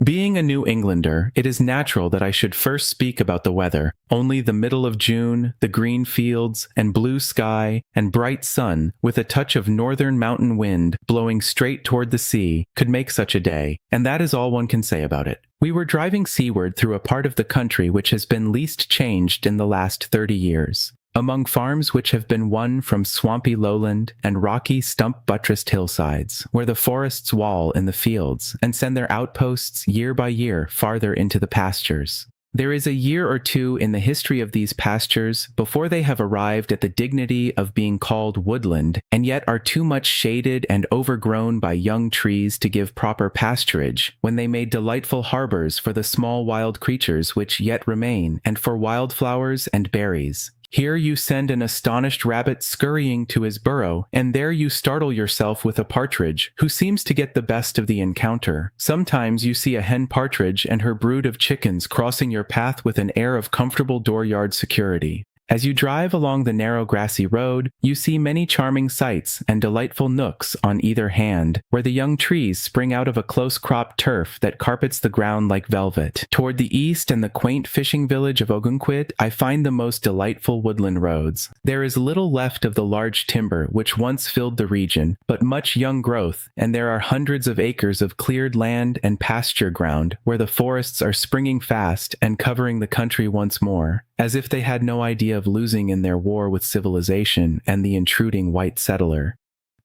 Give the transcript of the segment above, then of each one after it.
Being a New Englander, it is natural that I should first speak about the weather. Only the middle of June, the green fields, and blue sky, and bright sun, with a touch of northern mountain wind blowing straight toward the sea, could make such a day, and that is all one can say about it. We were driving seaward through a part of the country which has been least changed in the last 30 years. Among farms which have been won from swampy lowland and rocky stump-buttressed hillsides, where the forests wall in the fields and send their outposts year by year farther into the pastures. There is a year or two in the history of these pastures before they have arrived at the dignity of being called woodland, and yet are too much shaded and overgrown by young trees to give proper pasturage, when they made delightful harbors for the small wild creatures which yet remain, and for wildflowers and berries. Here you send an astonished rabbit scurrying to his burrow, and there you startle yourself with a partridge, who seems to get the best of the encounter. Sometimes you see a hen partridge and her brood of chickens crossing your path with an air of comfortable dooryard security. As you drive along the narrow grassy road, you see many charming sights and delightful nooks on either hand, where the young trees spring out of a close-cropped turf that carpets the ground like velvet. Toward the east and the quaint fishing village of Ogunquit, I find the most delightful woodland roads. There is little left of the large timber which once filled the region, but much young growth, and there are hundreds of acres of cleared land and pasture ground, where the forests are springing fast and covering the country once more, as if they had no idea of losing in their war with civilization and the intruding white settler.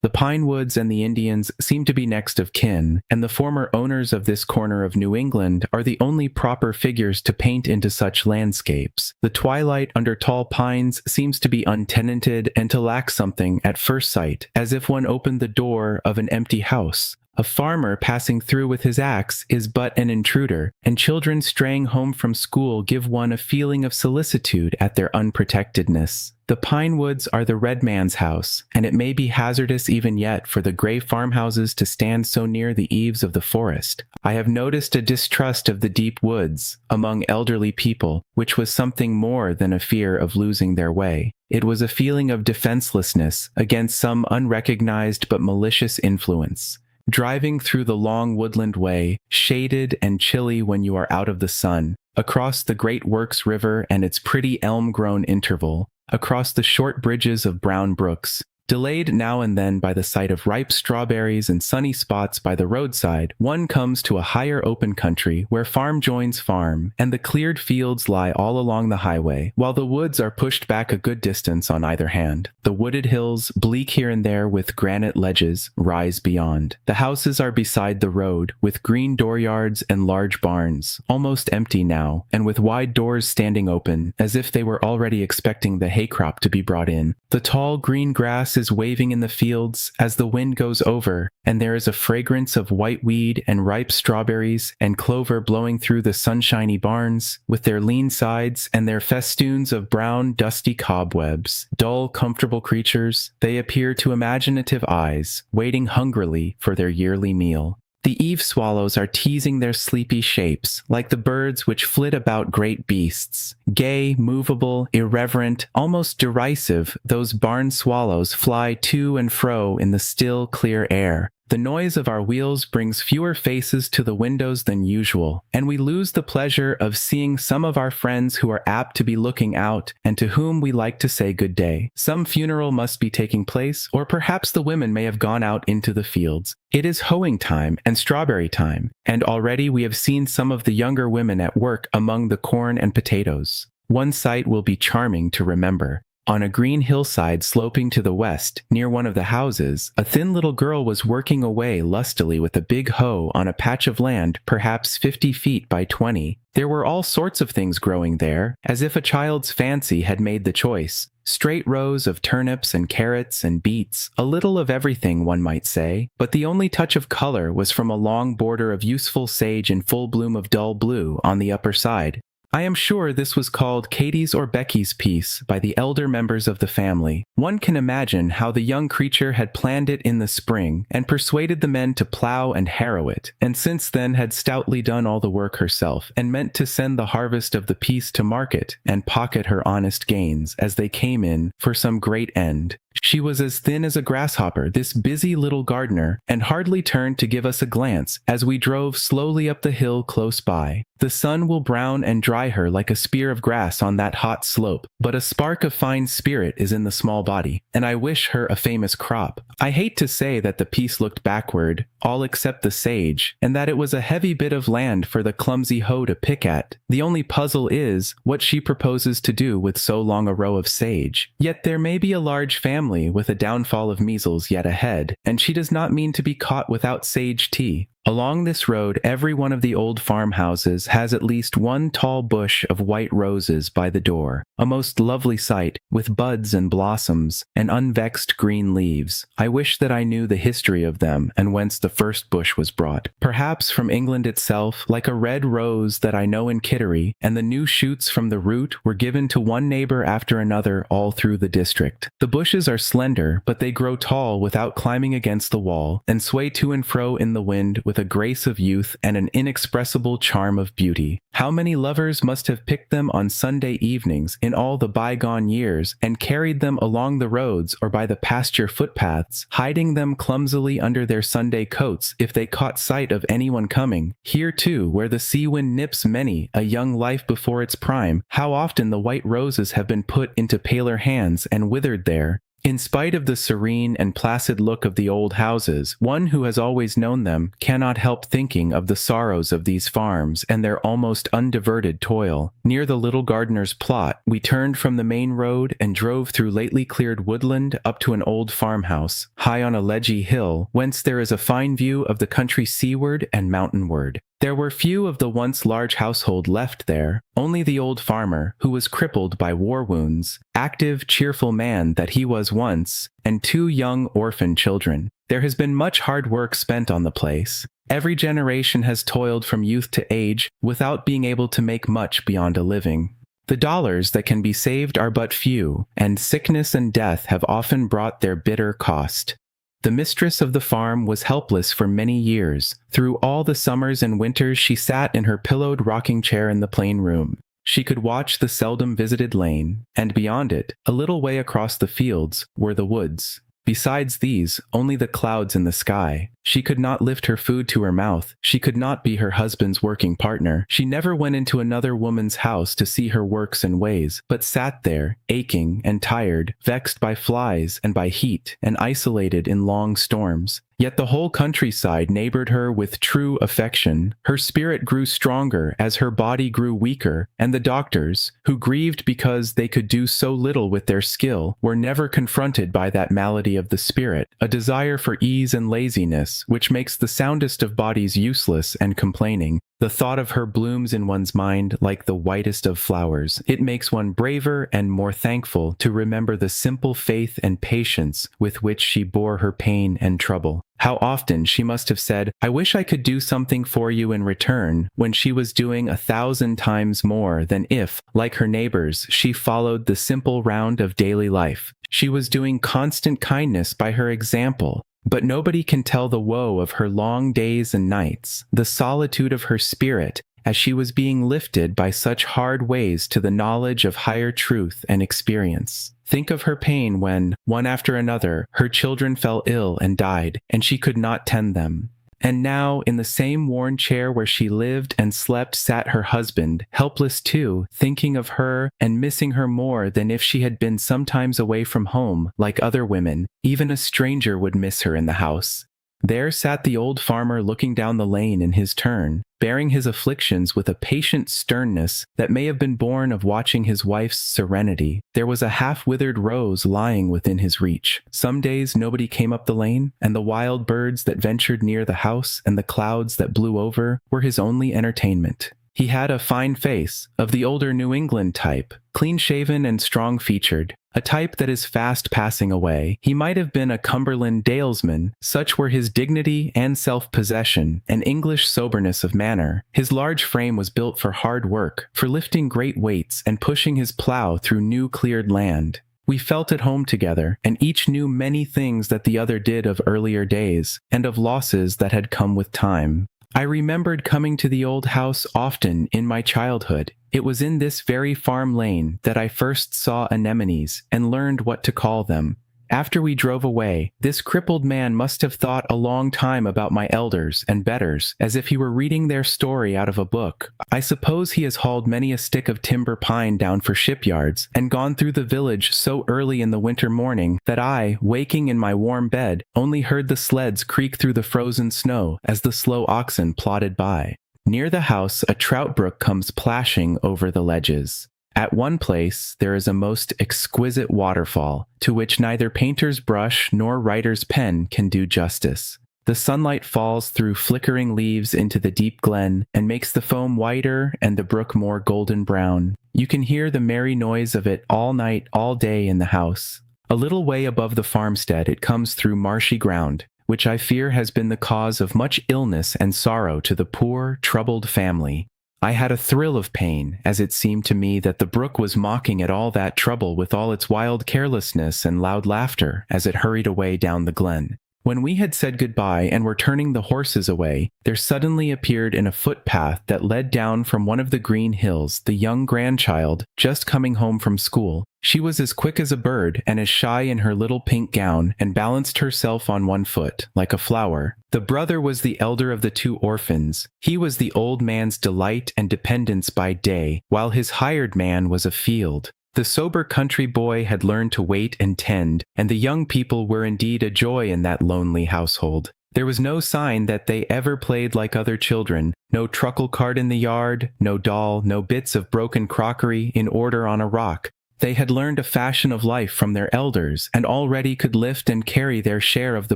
The pine woods and the Indians seem to be next of kin, and the former owners of this corner of New England are the only proper figures to paint into such landscapes. The twilight under tall pines seems to be untenanted and to lack something at first sight, as if one opened the door of an empty house. A farmer passing through with his axe is but an intruder, and children straying home from school give one a feeling of solicitude at their unprotectedness. The pine woods are the red man's house, and it may be hazardous even yet for the gray farmhouses to stand so near the eaves of the forest. I have noticed a distrust of the deep woods among elderly people, which was something more than a fear of losing their way. It was a feeling of defenselessness against some unrecognized but malicious influence. Driving through the long woodland way, shaded and chilly when you are out of the sun, across the Great Works River and its pretty elm-grown interval, across the short bridges of brown brooks, delayed now and then by the sight of ripe strawberries and sunny spots by the roadside, one comes to a higher open country where farm joins farm, and the cleared fields lie all along the highway, while the woods are pushed back a good distance on either hand. The wooded hills, bleak here and there with granite ledges, rise beyond. The houses are beside the road, with green dooryards and large barns, almost empty now, and with wide doors standing open, as if they were already expecting the hay crop to be brought in. The tall green grass is waving in the fields as the wind goes over, and there is a fragrance of white weed and ripe strawberries and clover blowing through the sunshiny barns, with their lean sides and their festoons of brown, dusty cobwebs. Dull, comfortable creatures, they appear to imaginative eyes, waiting hungrily for their yearly meal. The eave swallows are teasing their sleepy shapes, like the birds which flit about great beasts. Gay, movable, irreverent, almost derisive, those barn swallows fly to and fro in the still, clear air. The noise of our wheels brings fewer faces to the windows than usual, and we lose the pleasure of seeing some of our friends who are apt to be looking out and to whom we like to say good day. Some funeral must be taking place, or perhaps the women may have gone out into the fields. It is hoeing time and strawberry time, and already we have seen some of the younger women at work among the corn and potatoes. One sight will be charming to remember. On a green hillside sloping to the west, near one of the houses, a thin little girl was working away lustily with a big hoe on a patch of land perhaps 50 feet by 20. There were all sorts of things growing there, as if a child's fancy had made the choice. Straight rows of turnips and carrots and beets, a little of everything, one might say, but the only touch of color was from a long border of useful sage in full bloom of dull blue on the upper side. I am sure this was called Katie's or Becky's piece by the elder members of the family. One can imagine how the young creature had planned it in the spring and persuaded the men to plow and harrow it, and since then had stoutly done all the work herself, and meant to send the harvest of the piece to market and pocket her honest gains as they came in for some great end. She was as thin as a grasshopper, this busy little gardener, and hardly turned to give us a glance as we drove slowly up the hill close by. The sun will brown and dry her like a spear of grass on that hot slope, but a spark of fine spirit is in the small body, and I wish her a famous crop. I hate to say that the piece looked backward, all except the sage, and that it was a heavy bit of land for the clumsy hoe to pick at. The only puzzle is what she proposes to do with so long a row of sage. Yet there may be a large family with a downfall of measles yet ahead, and she does not mean to be caught without sage tea. Along this road, every one of the old farmhouses has at least one tall bush of white roses by the door, a most lovely sight, with buds and blossoms, and unvexed green leaves. I wish that I knew the history of them and whence the first bush was brought. Perhaps from England itself, like a red rose that I know in Kittery, and the new shoots from the root were given to one neighbor after another all through the district. The bushes are slender, but they grow tall without climbing against the wall, and sway to and fro in the wind with a grace of youth and an inexpressible charm of beauty. How many lovers must have picked them on Sunday evenings in all the bygone years and carried them along the roads or by the pasture footpaths, hiding them clumsily under their Sunday coats if they caught sight of anyone coming. Here too, where the sea wind nips many a young life before its prime, how often the white roses have been put into paler hands and withered there. In spite of the serene and placid look of the old houses, one who has always known them cannot help thinking of the sorrows of these farms and their almost undiverted toil. Near the little gardener's plot, we turned from the main road and drove through lately cleared woodland up to an old farmhouse, high on a ledgy hill, whence there is a fine view of the country seaward and mountainward. There were few of the once large household left there, only the old farmer, who was crippled by war wounds, active, cheerful man that he was once, and 2 young orphan children. There has been much hard work spent on the place. Every generation has toiled from youth to age without being able to make much beyond a living. The dollars that can be saved are but few, and sickness and death have often brought their bitter cost. The mistress of the farm was helpless for many years. Through all the summers and winters she sat in her pillowed rocking chair in the plain room. She could watch the seldom visited lane, and beyond it, a little way across the fields, were the woods. Besides these, only the clouds in the sky. She could not lift her food to her mouth. She could not be her husband's working partner. She never went into another woman's house to see her works and ways, but sat there, aching and tired, vexed by flies and by heat, and isolated in long storms. Yet the whole countryside neighbored her with true affection. Her spirit grew stronger as her body grew weaker, and the doctors, who grieved because they could do so little with their skill, were never confronted by that malady of the spirit, a desire for ease and laziness, which makes the soundest of bodies useless and complaining. The thought of her blooms in one's mind like the whitest of flowers. It makes one braver and more thankful to remember the simple faith and patience with which she bore her pain and trouble. How often she must have said, "I wish I could do something for you in return," when she was doing 1,000 times more than if, like her neighbors, she followed the simple round of daily life. She was doing constant kindness by her example. But nobody can tell the woe of her long days and nights, the solitude of her spirit, as she was being lifted by such hard ways to the knowledge of higher truth and experience. Think of her pain when, one after another, her children fell ill and died, and she could not tend them. And now, in the same worn chair where she lived and slept sat her husband, helpless too, thinking of her and missing her more than if she had been sometimes away from home, like other women. Even a stranger would miss her in the house. There sat the old farmer looking down the lane in his turn, bearing his afflictions with a patient sternness that may have been born of watching his wife's serenity. There was a half-withered rose lying within his reach. Some days nobody came up the lane, and the wild birds that ventured near the house and the clouds that blew over were his only entertainment. He had a fine face, of the older New England type, clean-shaven and strong-featured, a type that is fast passing away. He might have been a Cumberland dalesman, such were his dignity and self-possession, and English soberness of manner. His large frame was built for hard work, for lifting great weights and pushing his plow through new cleared land. We felt at home together, and each knew many things that the other did of earlier days, and of losses that had come with time. I remembered coming to the old house often in my childhood. It was in this very farm lane that I first saw anemones and learned what to call them, After we drove away, this crippled man must have thought a long time about my elders and betters, as if he were reading their story out of a book. I suppose he has hauled many a stick of timber pine down for shipyards, and gone through the village so early in the winter morning that I, waking in my warm bed, only heard the sleds creak through the frozen snow as the slow oxen plodded by. Near the house, a trout brook comes plashing over the ledges. At one place, there is a most exquisite waterfall, to which neither painter's brush nor writer's pen can do justice. The sunlight falls through flickering leaves into the deep glen and makes the foam whiter and the brook more golden brown. You can hear the merry noise of it all night, all day in the house. A little way above the farmstead, it comes through marshy ground, which I fear has been the cause of much illness and sorrow to the poor, troubled family. I had a thrill of pain, as it seemed to me that the brook was mocking at all that trouble with all its wild carelessness and loud laughter as it hurried away down the glen. When we had said goodbye and were turning the horses away, there suddenly appeared in a footpath that led down from one of the green hills the young grandchild, just coming home from school. She was as quick as a bird and as shy in her little pink gown, and balanced herself on one foot, like a flower. The brother was the elder of the two orphans. He was the old man's delight and dependence by day, while his hired man was afield. The sober country boy had learned to wait and tend, and the young people were indeed a joy in that lonely household. There was no sign that they ever played like other children, no truckle cart in the yard, no doll, no bits of broken crockery in order on a rock. They had learned a fashion of life from their elders, and already could lift and carry their share of the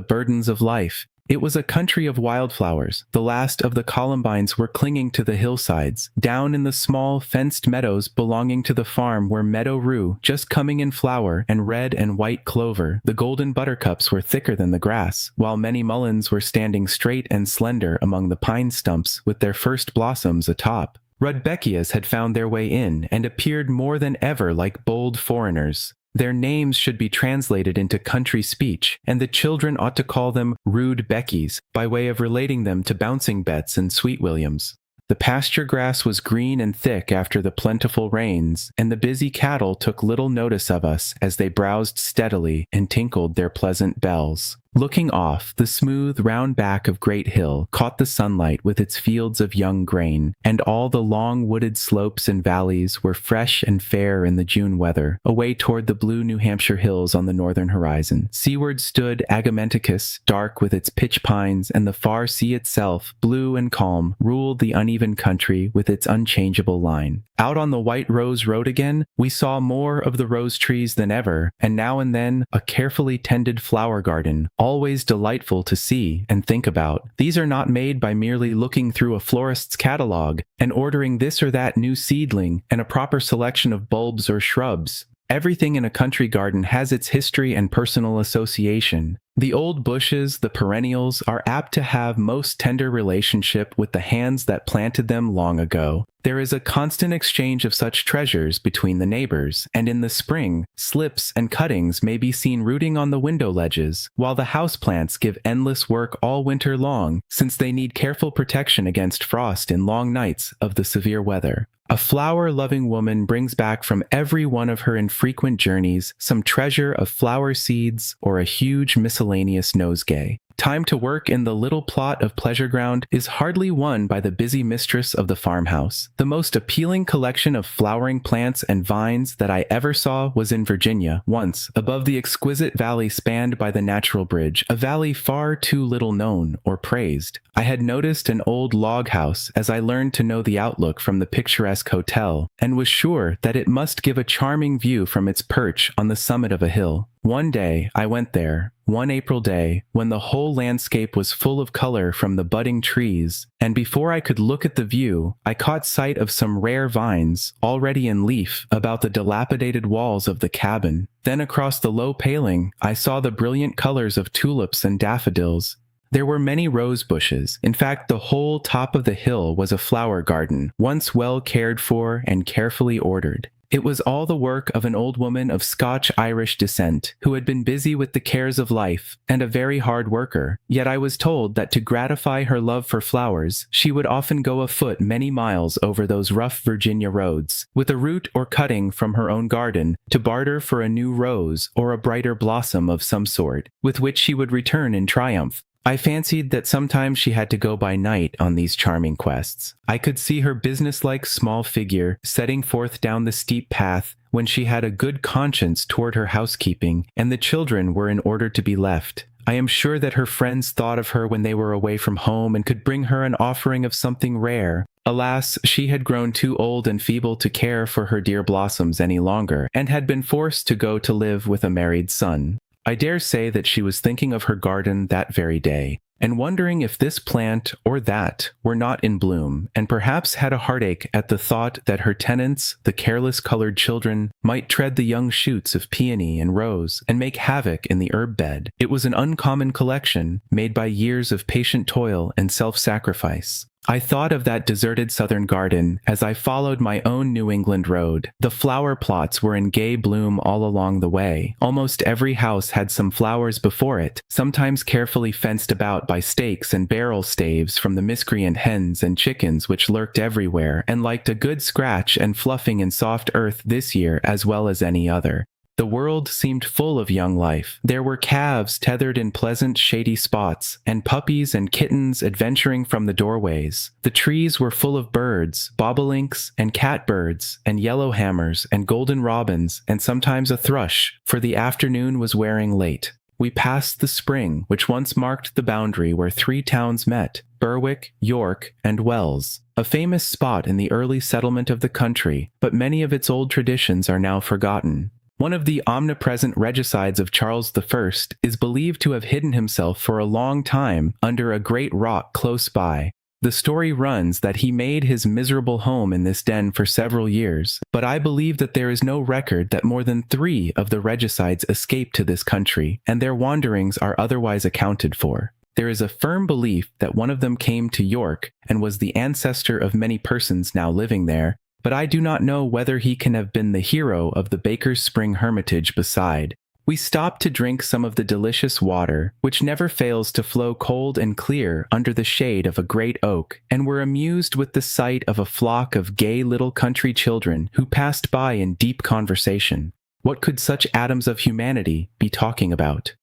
burdens of life. It was a country of wildflowers. The last of the columbines were clinging to the hillsides. Down in the small, fenced meadows belonging to the farm were meadow rue, just coming in flower, and red and white clover. The golden buttercups were thicker than the grass, while many mulleins were standing straight and slender among the pine stumps with their first blossoms atop. Rudbeckias had found their way in, and appeared more than ever like bold foreigners. Their names should be translated into country speech, and the children ought to call them Rude Beckies, by way of relating them to Bouncing Bets and Sweet Williams. The pasture grass was green and thick after the plentiful rains, and the busy cattle took little notice of us as they browsed steadily and tinkled their pleasant bells. Looking off, the smooth, round back of Great Hill caught the sunlight with its fields of young grain, and all the long wooded slopes and valleys were fresh and fair in the June weather. Away toward the blue New Hampshire hills on the northern horizon, seaward stood Agamenticus, dark with its pitch pines, and the far sea itself, blue and calm, ruled the uneven country with its unchangeable line. Out on the White Rose Road again, we saw more of the rose trees than ever, and now and then a carefully tended flower garden, always delightful to see and think about. These are not made by merely looking through a florist's catalog and ordering this or that new seedling and a proper selection of bulbs or shrubs. Everything in a country garden has its history and personal association. The old bushes, the perennials, are apt to have most tender relationship with the hands that planted them long ago. There is a constant exchange of such treasures between the neighbors, and in the spring, slips and cuttings may be seen rooting on the window ledges, while the houseplants give endless work all winter long, since they need careful protection against frost in long nights of the severe weather. A flower-loving woman brings back from every one of her infrequent journeys some treasure of flower seeds or a huge miscellaneous nosegay. Time to work in the little plot of pleasure ground is hardly won by the busy mistress of the farmhouse. The most appealing collection of flowering plants and vines that I ever saw was in Virginia, once, above the exquisite valley spanned by the Natural Bridge, a valley far too little known or praised. I had noticed an old log house as I learned to know the outlook from the picturesque hotel, and was sure that it must give a charming view from its perch on the summit of a hill. One day I went there, one April day, when the whole landscape was full of color from the budding trees, and before I could look at the view, I caught sight of some rare vines, already in leaf, about the dilapidated walls of the cabin. Then across the low paling, I saw the brilliant colors of tulips and daffodils. There were many rose bushes. In fact, the whole top of the hill was a flower garden, once well cared for and carefully ordered. It was all the work of an old woman of Scotch-Irish descent, who had been busy with the cares of life, and a very hard worker. Yet I was told that to gratify her love for flowers, she would often go afoot many miles over those rough Virginia roads, with a root or cutting from her own garden, to barter for a new rose or a brighter blossom of some sort, with which she would return in triumph. I fancied that sometimes she had to go by night on these charming quests. I could see her businesslike small figure setting forth down the steep path when she had a good conscience toward her housekeeping, and the children were in order to be left. I am sure that her friends thought of her when they were away from home and could bring her an offering of something rare. Alas, she had grown too old and feeble to care for her dear blossoms any longer, and had been forced to go to live with a married son. I dare say that she was thinking of her garden that very day, and wondering if this plant or that were not in bloom, and perhaps had a heartache at the thought that her tenants, the careless-colored children, might tread the young shoots of peony and rose and make havoc in the herb bed. It was an uncommon collection, made by years of patient toil and self-sacrifice. I thought of that deserted southern garden as I followed my own New England road. The flower plots were in gay bloom all along the way. Almost every house had some flowers before it, sometimes carefully fenced about by stakes and barrel staves from the miscreant hens and chickens which lurked everywhere and liked a good scratch and fluffing in soft earth this year as well as any other. The world seemed full of young life. There were calves tethered in pleasant shady spots, and puppies and kittens adventuring from the doorways. The trees were full of birds, bobolinks and catbirds, and yellowhammers and golden robins, and sometimes a thrush, for the afternoon was wearing late. We passed the spring, which once marked the boundary where three towns met, Berwick, York, and Wells, a famous spot in the early settlement of the country, but many of its old traditions are now forgotten. One of the omnipresent regicides of Charles I is believed to have hidden himself for a long time under a great rock close by. The story runs that he made his miserable home in this den for several years, but I believe that there is no record that more than 3 of the regicides escaped to this country, and their wanderings are otherwise accounted for. There is a firm belief that one of them came to York and was the ancestor of many persons now living there, but I do not know whether he can have been the hero of the Baker's Spring Hermitage beside. We stopped to drink some of the delicious water, which never fails to flow cold and clear under the shade of a great oak, and were amused with the sight of a flock of gay little country children who passed by in deep conversation. What could such atoms of humanity be talking about?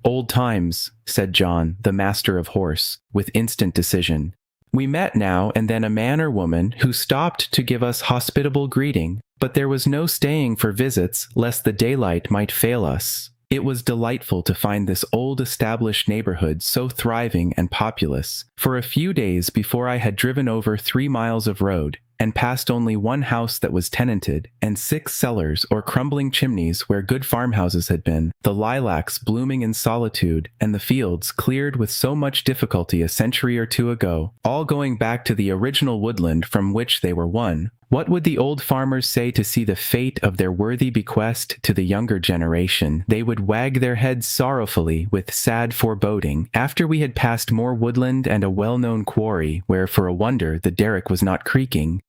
"Old times," said John, the master of horse, with instant decision. We met now and then a man or woman who stopped to give us hospitable greeting, but there was no staying for visits lest the daylight might fail us. It was delightful to find this old established neighborhood so thriving and populous. For a few days before I had driven over 3 miles of road, and passed only one house that was tenanted, and 6 cellars or crumbling chimneys where good farmhouses had been, the lilacs blooming in solitude, and the fields cleared with so much difficulty a century or 2 ago, all going back to the original woodland from which they were won. What would the old farmers say to see the fate of their worthy bequest to the younger generation? They would wag their heads sorrowfully with sad foreboding, after we had passed more woodland and a well-known quarry, where for a wonder the derrick was not creaking.